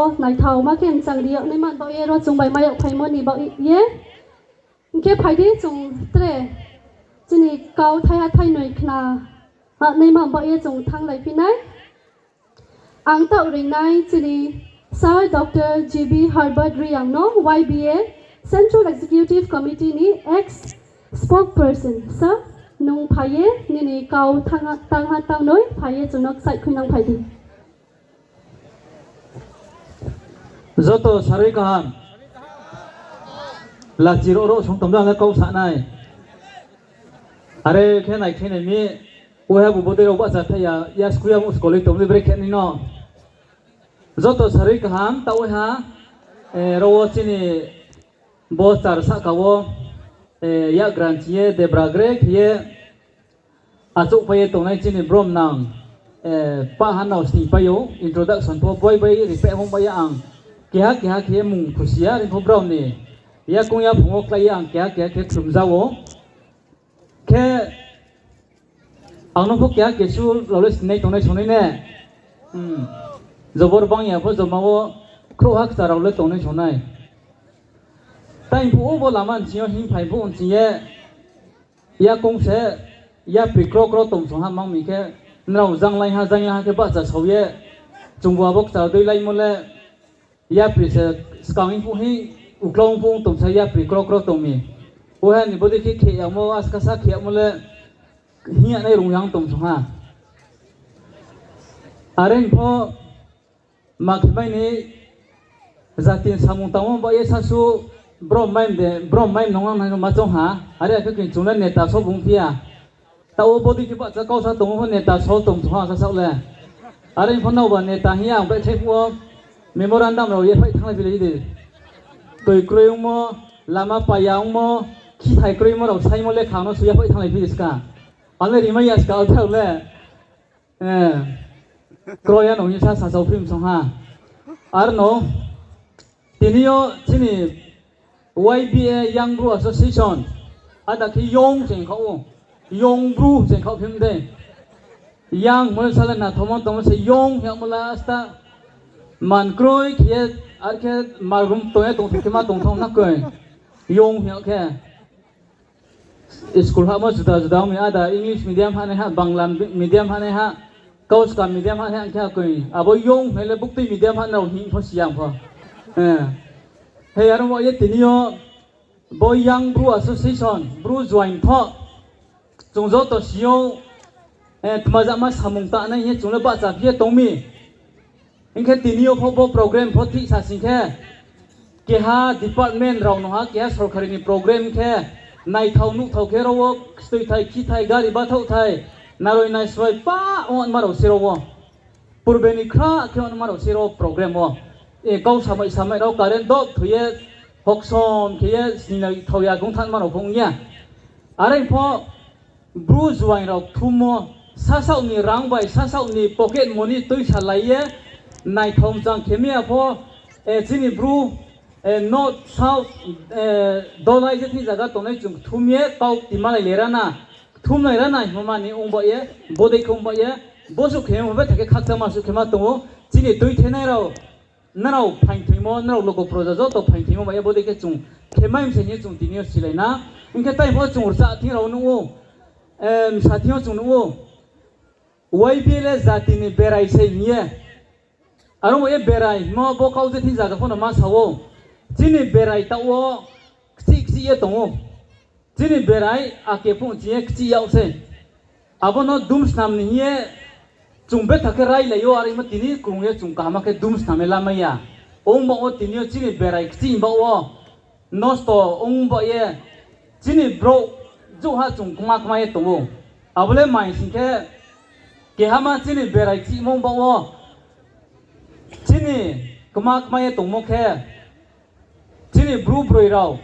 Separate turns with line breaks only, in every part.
nai thau ma ken chang dio nei man ba ye ro chung bai mai phai mo ni ba ye ke phai di chung tre chini kau thai ha thai noi khna ha nei ma ba ye chung thang lai pi nai ang tau ring nai chini Sir Dr. GB Herbert Riang no YBA Central Executive Committee ni ex spokesperson sir nung phai ye ni kau tang ha tang noi phai ye chung nok sai khunang phai di
Zoto sari kaham la jiro ro song tomda na kau sa nai are khe nai mi we ha bu bode ro ba sa thaya ya skuya mu skole tom le break ni no zoto sari kaham ta we ha ro chini bo tar sa ka wo ya grantie de bragre ye achu pa ye to nai chini brom nang pa han no sti pa yo introduction po boy boy ri pe hong ba ya ang kia kia mung khusia rin phobrom ni ya kung ya phungok lai ang kia ke khum jawo ke angno phok kia ke su loles nei tonai sonai ne jobor bang ya pho jomawo khro hak tarau le tonai sonai tai phu bo laman chio hing phai bu chi ye ya kung se ya pikro kro tom so ha mang mi ke nau jang lai ha ke ba cha chau ye chungwa bok cha doi lai mo le ya prise skawing pu hi uklong pu tom sa ya pri krok krok tom mi o ha ni bodi ki khe mo as ka sa khe mo le hiya nai rung yang tom so ha aren pho ma khmai ni zatin samung tamo ba ye sa su brom maim nong nang ma chong ha are ka kin chung ne ta so bung pia ta o bodi ki ba cha kau sa tom ho ne ta so tom so ha sa sa le aren pho no ba ne ta hiya ba che pu memorandum ro ye phai thang lai bi de toi kroyong mo lama payang mo khi thai kroy mo ro sai mo le khang no suya phai thang lai bi ska ale ri mai as ka thau le kroya no ni sa sa so phim song ha ar no tinio chini YBA Young Brew Association ada ki yong jeng khau yong brew jeng khau phim de yang mo sala na thomon tom se yong ya mo la sta man kroi khie ar khe marum toye tong thima tong thong na koi yong hyo khe school ha mo juda mi ada English medium ha ne ha bangla medium ha ne ha kaus ka medium ha ne kha koi abo yong hele bukti medium ha na hi pho siang pho he ar mo ye tinio boy young brew association brew join pho chungjo to sio tmaja ma samung ta na ye chungla ba cha phe tong mi इनके तीनियों फोबो programme photo सासिंग के हा डिपार्टमेंट राव नहा के हा सरकारी नि प्रोग्राम के नाइ थाउ नु थाउ के रवो खितै थाइ खि थाइ गारि बा थाउ थाइ नारय नाइ सय पा अन मारो सिरवो पूर्वेनि खा के अन मारो सिरो प्रोग्राम वो ए गाव सामै राव कारेन द थुये हक्सम के सिनै थाउया गं थान मारो फंगिया आरे फो ब्रु जुवाइ राव थुमो सासाउनि रां बाय सासाउनि पकेट मनि तै सालाये nai thom jang khemia pho chini bru north south dolai je thi jaga tonai chung thumye tau timalai lerana thumnai rana hmani ongba ye bodai khomba ye bosu khem hobe thake khakta ma su khema to chini tui thenai rao narau phain thimo narau logo projajo to phain thimo ba ye bodai ke chung khemaim se ni chung tinio silaina inke tai pho chung sa thi rao nu sathio chung nu YBL zatini berai se nie aro mo ye berai mo bo kau je thi jaga phone ma sawo chini berai ta wo kchi ye tongo chini berai ake phung chi ye kchi yau se abono dum snam ni ye chungbe thake rai le yo ari ma tini krung ye chung ka ma ke dum snam la ma ya ong bo o tini chini berai kchi ba wo nosto ong bo ye chini bro jo ha chung kuma ye tongo abole mai sin ke ha ma chini berai chi mong ba wo chini kuma ye tong mo khe chini bru broi rao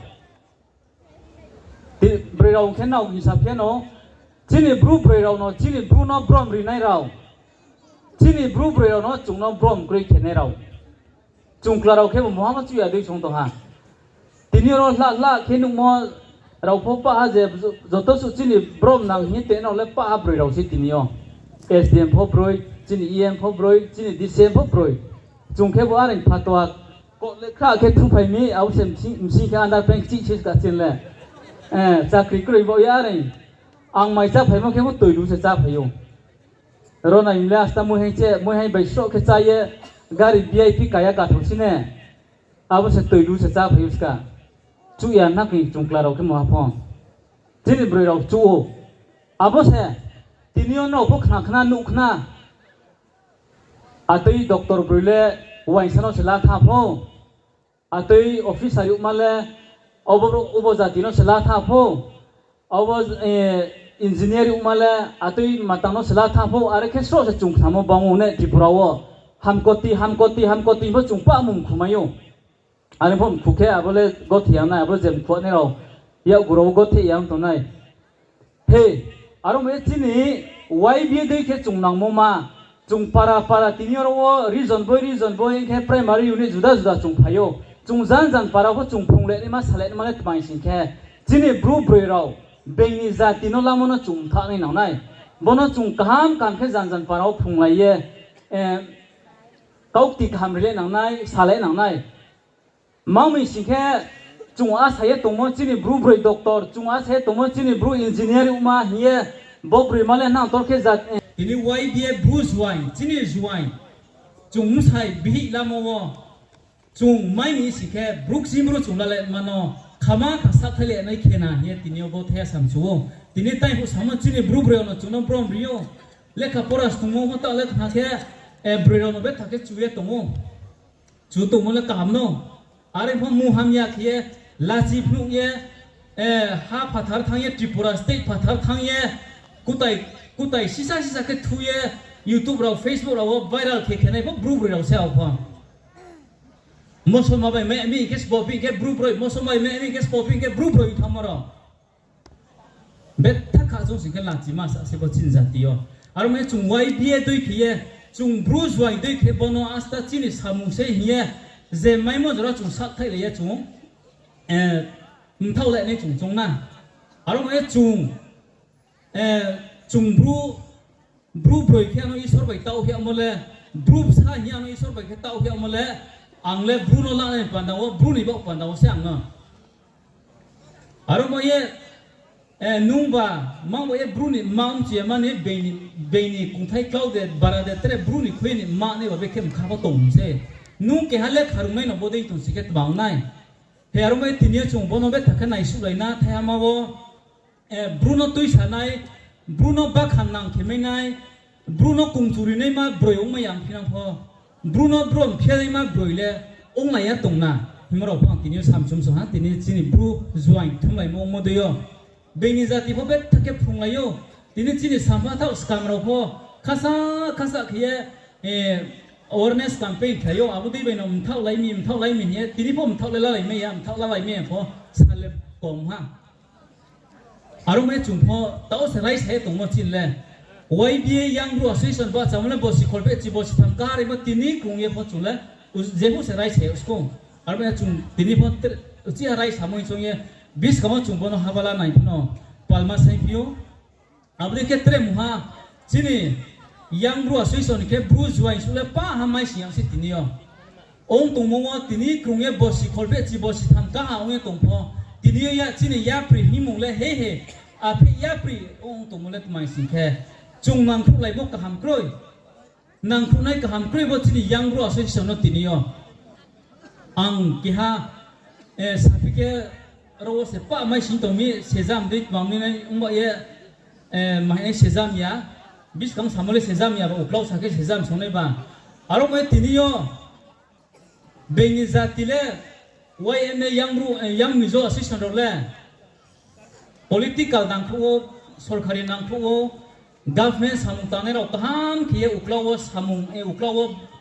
khe nau ni sa phe no chini bru broi rao no chini bru no brom ri nai rao chini bru broi rao no chung no brom kroi khe nai rao chung kla rao khe mo ma chu ya dei chung to ha tini ro la khe nu mo rao pho pa ha je joto su chini brom nang hi te no le pa broi rao si tini yo SDM pho broi chini EM pho broi chini DCM pho broi จงแค่ว่าอะไรพัดตัวก็เล็กข้าแค่ทุกไฟมีเอาเสียมสิ่งแค่อันดับเป็นจิตชิสกัดจินเลยจากคลิกเลยบอกอะไรอังไม่จับไฟมันแค่ว่าตื่นรู้จะจับไฟอยู่เราในเมื่อสตาร์มวยให้เจ้มวยให้ใบโชคแค่ใจการี VIP กายกาทุกสิ่งเนี่ยเอาว่าจะตื่นรู้จะจับไฟอยู่สกัดจู่ยันนักนี่จงกล้าเราแค่มาพอที่นี่บริเราจู่เอาว่าเสทีนี้เราพวกขนาดนุขนาอาตุยด็อกเตอร์บริเลวันสนอเสลาท่าพ่ออาตุยออฟฟิศอายุมาเลยอุบจัดที่นอเสลาท่าพ่ออุบอินจิเนียร์มาเลยอาตุยมาตั้งนอเสลาท่าพ่ออะไรแค่โซ่จะจุงทำมาบังอุเนี่ยที่พวกเราฮัมกตีเพราะจุงป้ามุงคุมาอยู่อันนี้ผมคุกแค่อาบุเลยกดที่ยังไงอาบุเจ็บขวดนี่เราอยากกูเรากดที่ยังตรงไหนเฮ้อารมณ์ที่นี่ไว้เบี้ยได้แค่จุงนังมุมาจงparaที่นี่เราว่า reason boy แค่ primary unit จุดจงพายจงจันparaว่าจงพุ่งเล่นมาสเล่นมาเล่นไม่สิ่งแค่ที่นี่บรูบริเราเบนิจัติโนลามโนจงท่านี่หน่อยนั่นบนจงข้ามกันแค่จันparaว่าพุ่งเลยเขาติดข้ามเล่นหนังนั่นสเล่นหนังนั่นมาไม่สิ่งแค่จงอาศัยตรงนั้นที่นี่บรูบริด็อกเตอร์จงอาศัยตรงนั้นที่นี่บรูอินจิเนียร์มาเฮียบอกบริมาเล่นนั่งตัวแค่จัดทีนี้ไว้เบี้ยบรูซไว้ที่นี่จวยจงใช้บิลามวจงไม่มีสิแค่บรูซิมรู้จงละเล่นมันอ๋อขมาขัดทะเลในเขนาเฮียทีนี้บอกเท่าสามชั่วทีนี้ตั้งผู้สามัญที่นี่บรูบริโอนะจงน้ำพร้อมบริโอเล็กขับปอร์สตรงนั้นตั้งเล็กหาแค่บริโอนะเบ็ดหาแค่ช่วยตรงนั้นจู่ตรงนั้นเล็กกำโน่อะไรพวกมูฮัมยาเขียลาจิพนุเย่ฮาพัฒน์ทางเย่ทริปุระสเตทพัฒน์ทางเย่กุตัยซิซาแค่ทุเย่ยูทูบเราเฟซบุ๊กเราไวรัลแค่ไหนพวกบรูบริเราเสียเอาพอมอสมาไปแม่มีแค่สปอร์ตแค่บรูบริมอสมาไปแม่มีแค่สปอร์ตแค่บรูบริทำมาเราเบ็ดถ้าข้าจงสิ่งกันลาจิมาสักเสพจินจัดที่อ๋ออารมณ์จงไว้เบี้ยด้วยเขียจงบรูซไว้ด้วยเขียบนอัสตาจินิสามุเสียเฮียเจไม่หมดเราจงสักไทยเลยจงมึงเท่าไรในจงนั่นอารมณ์จงบรูบริแค่น้อยสอบไปเต้าเหี้ยมาเลยบรูสาเหี้ยน้อยสอบไปแค่เต้าเหี้ยมาเลยอังเลบรูโนล่าเนี่ยปันดาวบรูนี่บอกปันดาวเสียงเนาะอารมณ์นุ่งบ่ามังว่าบรูนี่มังเจียมันเนี่ยเบนี่คงไทยคลาวเดบาราเดตเรบรูนี่คุยนี่มังเนี่ยว่าเบเข้มข้าวต้มเซ่นุ่งแค่ฮัลเล่ขารุไม่หนบดีตุนสิเกตบางนายเฮียอารมณ์ที่นี่จงบนเอาเบ็ดทักกันไหนสุดเลยนะแทนมาว่าบรูโนตุยชานายบรูโนบักหันนังเขมินายบรูโนกุงจูรินัยมาบรอยองมายังพี่น้องพ่อบรูโนบรอนเพียนัยมาบรอยเล่องไหนตรงน่ะพี่มาเราฟังที่นี่สามชั่วโมงฮะที่นี่ที่นี่บรูจวนทุ่มไหลมองมาดูよเบนิจัติพ่อเบ็ดทักเก็บพุงไหลよที่นี่ที่นี่สามพันเท่าสกามเราพ่อข้าศึกเฮียawareness campaign ขยออาบุตรีไปนำเท่าไรมีเนี่ยทีนี้ผมเท่าไรไม่ยามเท่าไรไม่พอสกัดเล็บกองฮะอารมณ์จุ่มพอเต้าสไลด์ใช้ตรงมาจินเลยไว้เบี้ยยังรู้สิ่งส่วนบ้าจำเลยบอสิคนเปจิบอสิทำการอะไรมาทีนี้กรุงเย่พอจุ่มเลยเจ้าผู้สไลด์ใช้อุสกงอารมณ์จุ่มทีนี้พอที่อะไรสามัญช่วงเย่บิสกามาจุ่มบนฮาวาลาไหนพี่น้องพอลมาใส่พิโออาบุตรีแค่เตรมุฮะที่นี่ยังรู้สิ่งส่วนแค่บรูซไว้สุดเลยป้าทำไมสิ่งสิ่งที่นี่องค์ตรงมองว่าที่นี่กรุงเย่บอสิคนเปจิบอสิทำการเอาเงี้ยตรงพอที่นี่ที่นี่ยาปรีหิมุงเลยเฮ่อาเพยาปรีองตรงมเลยทำไมสิ่งแค่จงนางครุไลบกกะหำกล้วยนางครุไนกะหำกล้วยว่าที่นี่ยังรู้สิ่งส่วนที่นี่อังกิฮะสับพิเกเราเสพป้าไม่สิ่งตรงนี้เสจามดิบางนี่นะองค์ว่าไม่ให้เสจามยาบิสกังสามเลยเสจามยาอุปราสักเสจามส่งในบ้านอารมณ์ที่นี่เบนิจัติเลว่ายังรู้ยังมีโจสิ่งส่วนเราเลย political นังครูสุรคดีนังครู government สามุตานเราทำที่อุปราสามุอุปรา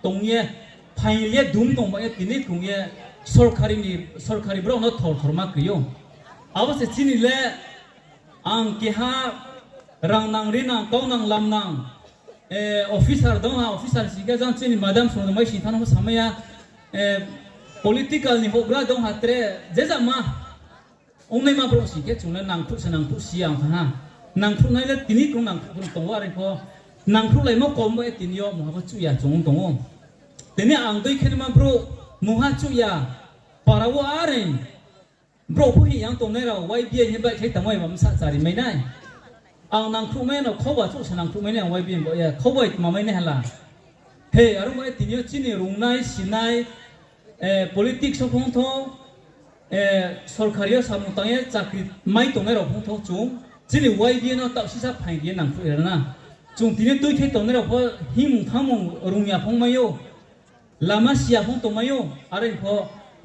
ตรงนี้ภายเลี้ยดุมตรงไปที่นี่ตรงนี้สุรคดีบราวน์ทอร์มาคือโยเอาว่าสิ่งนี้เลยอังกิฮารังนังรีนังก้าวนังลำนังofficer ดงฮะ officer สิ่งที่จังสิ่งนี้ madam ส่งมาสิ่งที่นั่นเขาสมัยpolitical นี่พวกเราดงฮะเตะเจ้ามาองค์ในมาโปรสิเกจุนนังทุกสิ่งนังทุกสิ่งฮะนังทุกนั่นเลยที่นี่กรุงนังทุกตรงว่าอะไรพอนังทุกเลยมั่วกอมไว้ที่นี่ยอมว่าจุยาจงตรงที แต่เนี่ยอ่างตัวขึ้นมาโปรมุฮัจุยาปาราวอารินโปรผู้ที่ยังตรงนี้เราไว้เบี้ยยังไปใช้แต่ไม่มาสักสาริไม่ได้อ่างนางครูแม่เราเขาว่าสู้ชนางครูแม่เนี่ยไว้เบี้ยบ่อยเขาไว้มาไม่เนี่ยละเฮ้อารมณ์ไอ้ที่เนี่ยจีนรุ่งนายสินายpolitics สองท้องसरकारिया सामुताये चाकरी माइ तोने रो फंग थो चुं जिनि वाइ बिए न ताव सिसा फाइ बिए नां फु एरना चुं तिने तुइ थे तोने रो फ हिम थामु रुंया फंग मायो लामा सिया फंग तो मायो आरे फ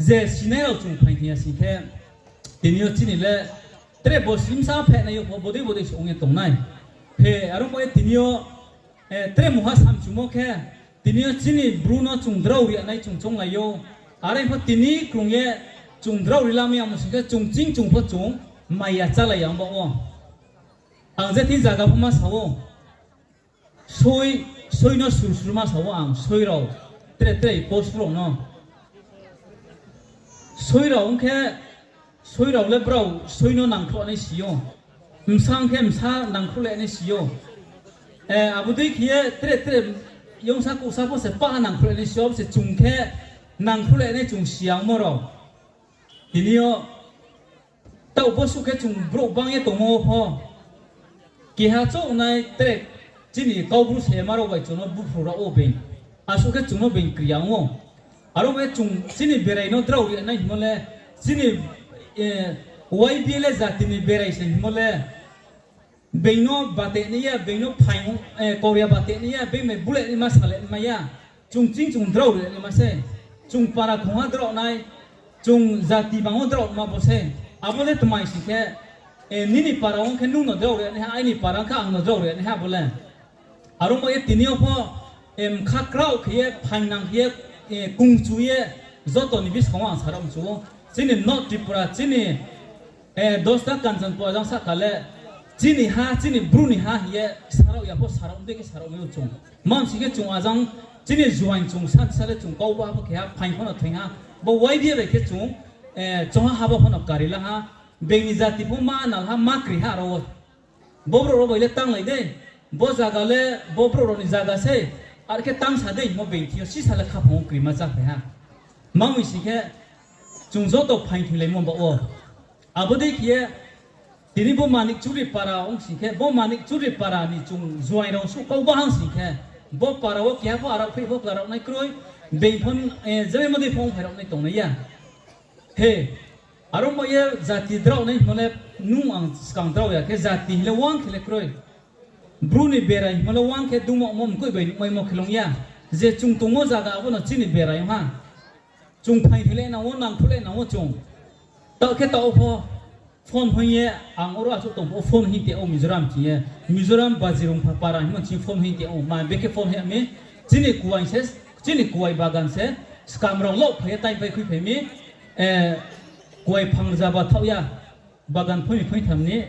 जे सिने रो चुं फाइ थिया सिखे तिनियो जिनि ले त्रे बसिम सा फे नायो फ बोदे बोदे सोंगे तोंनाय हे आरो फ तिनियो त्रे मुहा साम चुमो खे तिनियो जिनि ब्रुनो चुं द्राउ रि नाय चुं चों लायो आरे फ तिनि क्रुंगे chung drau ri lam yang musik chung jing chung pho chung maya chala yang ba o ang je tin jaga pho ma sawo soi no sur ma sawo ang soi ro tre post ro no soi ro ang khe soi ro le brau soi no nang kho nei siyo msang khe msa nang kho le nei siyo abu dei khie tre yong sa ku sa pho se pa nang kho le nei siyo se chung khe nang kho le nei chung siang mo roทีนี้เต้าพ่อสุขแค่จุงบรูบางอย่างตัวโม่พอกี่หาโจ้ในเตะจีนี่เขาบรูเสมาเราไว้จุงเราบรูฟเราโอเบนอาสุขแค่จุงเราเป็นกรียงโม่อารมณ์แค่จุงจีนี่เบรัยโนดราวีนั่นหิมะเล่จีนี่ไว้เบี้ยเล่จัดจีนี่เบรัยเส้นหิมะเล่เบนโนบาเตนี่เบนโนพายโคเรียบาเตนี่เบนไม่บุเล่นี่มาสักเล่มายาจุงจริงจุงดราวีนี่มาเซ่จุงปาราคงหาดราวนายจงจัติบางคนดรอมาบอกเช่อาบุเลทำไมสิแค่นี่ปาราองแค่นุ่งนดรอเลยนะฮะไอ้นี่ปาราข้างนดรอเลยนะฮะบุเลอารมณ์ว่าทีนี้พอข้าคราวเขียพันนังเขียกุ้งจุยจอดตัวนี้บิสของอังสารมจูจีนี่นอติปราจีนี่ดอสตากันจันปอจังสักการ์จีนี่ฮะจีนี่บรูนี่ฮะเฮียสารอย่าพอสารอุ้มเด็กสารอุ้มยุจงมั่งสิแค่จงอาจังจีนี่จวนจงสันสันจงก้าวบ้าพวกแค่พันคนละทิ้งฮะบ่ไว้เดียวเลยแค่จุงจงหาบ่พนกการิละฮะเบงนิจติพุ่มมานั่นฮะมักริฮะเราบ่บรอบ่เลยตั้งเลยเด้บ่จากเลยบ่บรอนิจากเซ่อะไรแค่ตั้งซะเด้บ่เบงที่สิสาละขับหงกริมาจากไปฮะมั่งวิสิแค่จุงโซตพันที่เลยมันบ่อาบ่ได้เขียทีนี้บ่มานิจุริปาราองสิแค่บ่มานิจุริปารานี่จุงจวยเราสุเขาบ้างสิแค่บ่ปาราว่าแค่บ่อาราเพ่บ่ปาราในกรอยเบงพนจะไม่มาได้พงไผ่เราในตรงนี้ยังเฮ้อารมณ์ว่าจัติดราในมันเลยนุ่งอังสกังดราวแค่จัติเลวังแค่เล็กน้อยบรูนี่เบรายมันเลวังแค่ดูมองก็ไปไม่มองแค่ลงยังเจ้าจุงตงว่าจากว่าน่ะจีนี่เบรายฮะจุงไผ่ที่เล่นเอาวันนั่งทุเล่นเอาจุงต่อแค่ต่อพอฟอนหัวเย่อังอราชุตงพอฟอนหินเตอมิโซรัมที่มิโซรัมบาจิรงพาปาราหิมันจีฟอนหินเตอมาเบกฟอนเฮมีจีนี่กูอันเซสจีนี่กวยบากันเสสกามเราโลกเพยไตไปคุยเพมีกวยพังจาบะเท่ายาบากันพุ่งทำนี้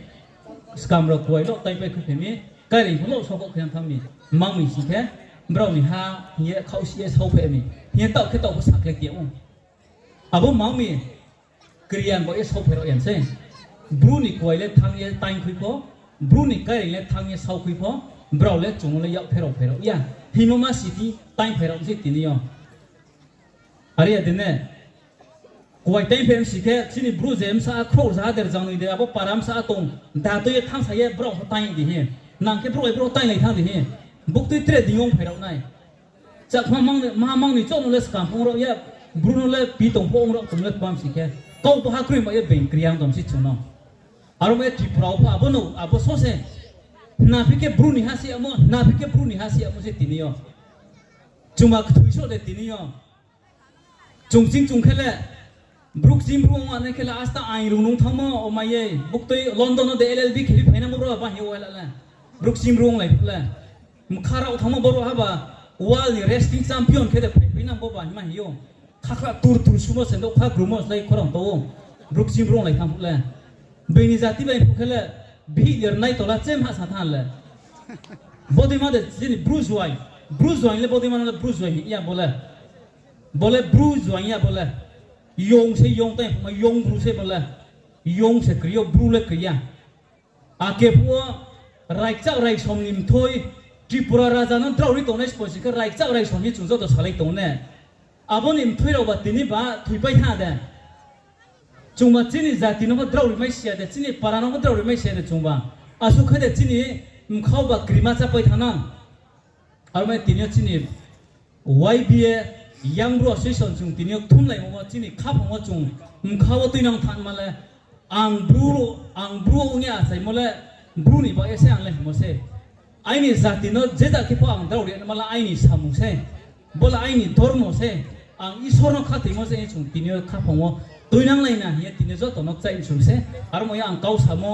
สกามเรากวยโลกไตไปคุยเพมีไก่ลิงโลกชอบก็พยายามทำนี้มังมีสิแค่เรานี่ฮะเฮียเขาเสียเขาเพมีเฮียต่อแค่ต่อภาษาเล็กเดียวอาบุมังมีกรียันบอกเอสเขาเพเราอย่างเช่นบรูนี่กวยเล็กทางเฮียไตคุยพอบรูนี่ไก่ลิงเล็กทางเฮียเขาคุยพอเราเล็กจงเลยยาวเพเราอย่างฮิมมาสิที่ไตเพเราสิที่นี่อ๋ออะไรอย่างนี้กวยไตเพมสิแค่ที่นี่บรูเซมซาโครซาเดอร์จังเลยเดี๋ยวพอปารามซาตรงดาตัวยัดทั้งสายบรูเขาไตดีเฮียนั่งแค่บรูไตเลยทั้งดีเฮียบุกตัวเตะดิ้งเพเราไงจากมามังนี่จ้องเลยสกัมพงเราเยอะบรูนั่นเลยปีตรงพงเราตรงเลยความสิแค่เขาตัวฮักรีมาเยอะเป็นกรียงตรงสิจุนเอาอารมณ์ที่ที่เราพออาบุโนอาบุโซเซนาพิกบรูนี่ฮาสิอามุนาพิกบรูนี่ฮาสิอามุสิที่นี่อ๋อจุมาคุยโชว์เด็ดที่นี่อ๋อจงจริงจงแค่ละบรุกซิมรู้ว่าเนี่ยแค่ละอาสตาไอรุ่งนุ่งทั้งหมดออกมาเย่บุกตัวลอนดอนเดลLLBแค่ไปนั่งบรูบ้านเหี้ยวอะไรละบรุกซิมรู้อะไรละมุขาราวทั้งหมดบรูฮะบ่าวอลลี่เรสติ้งแชมเปี้ยนแค่ไปนั่งบ้านมาเหี้ยวข้าตูร์ชูมาเซนโดข้ากลุ่มอะไรคนละตัวบรุกซิมรู้อะไรทั้งหมดละเบนิจติไปแค่ละบีเดอร์ไนท์ตัวละเจมส์สัตว์หันละบอดี้มาเดจินี่บรูซไวเลยบอดี้มาเดบรูซไวอย่างबोले ब्रूज वाइया बोले योंग से योंग तक मैं Yong Bru से बोले योंग से Creo Bru ले क्रिया आके पुआ राइचा राइच हम निम थोई त्रिपुरा राजा नन त्राउरी तोने स्पोसी कर राइचा राइच हम ही चुंजो तो साले तोने อาบนิมถุยเราบัดทีนี้บ้าถุยไปหาเด้จุงบ้าจีนี่จัดที่น้องก็ดราวไม่เสียเด้จีนี่ปาราน้องก็ดราวไม่เสียเด้จุงบ้าอาสุขเด้จีนี่เข้าบักกริมาจะไปทางนั้นอาร์ไม่ทีนี้จีนี่ไว้เบียยังรู้ว่าสิ่งจุงทีนี้ทุ่มเลยว่าจีนี่ข้าพงว่าจุงเข้าว่าตีน้องทานมาเลยอังบรูเนี่ยใส่มาเลยบรูนี่บอกเอเซ่อังเลยมาเซ่ไอ้นี่จัดที่น้องเจตที่พ่ออังดราวเรียนมาละไอ้นี่สามุเซ่บอกละไอ้นี่ทอร์โมเซ่อังอีสโรนข้าที่มาเซ่จุงทีนี้ข้าพงว่าตัวนั่งเลยนะเฮียทีนี้จะต้องนักใจจุงเซ่อาร์ไม่อังเก้าสาม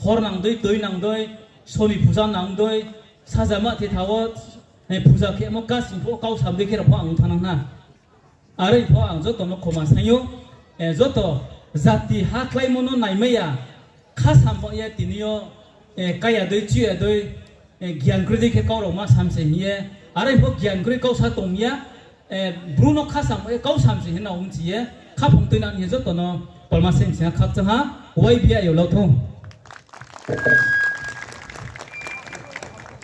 ฮอร์นังด้วยตัวนั่งด้วยโซนีผู้ชายนั่งด้วยซาจามาที่ท้าวในผู้ชายเข้ามากัสพวกเก้าสามด้วยแค่พ่ออังทานังนะอาร์พ่ออังจะต้องนักขมาสัญญาจะต้องจัดที่ฮักไล่มโนไหนไม่ยาข้าสามพ่อเฮียทีนี้กายด้วยจีด้วยกิยันกรีดแค่เก้าเรามาสามเสียเฮียอาร์พวกกิยันกรีดเก้าสามตรงเนี้ยบรูโนข้าสามเก้าสามเสียเห็นเอาอุ้งจีข้าผมตัวนั้นเฮียจะต้องนักปรมาเซนเสียข้าจังฮะไว้เบียอยู่แล้วทุ่ง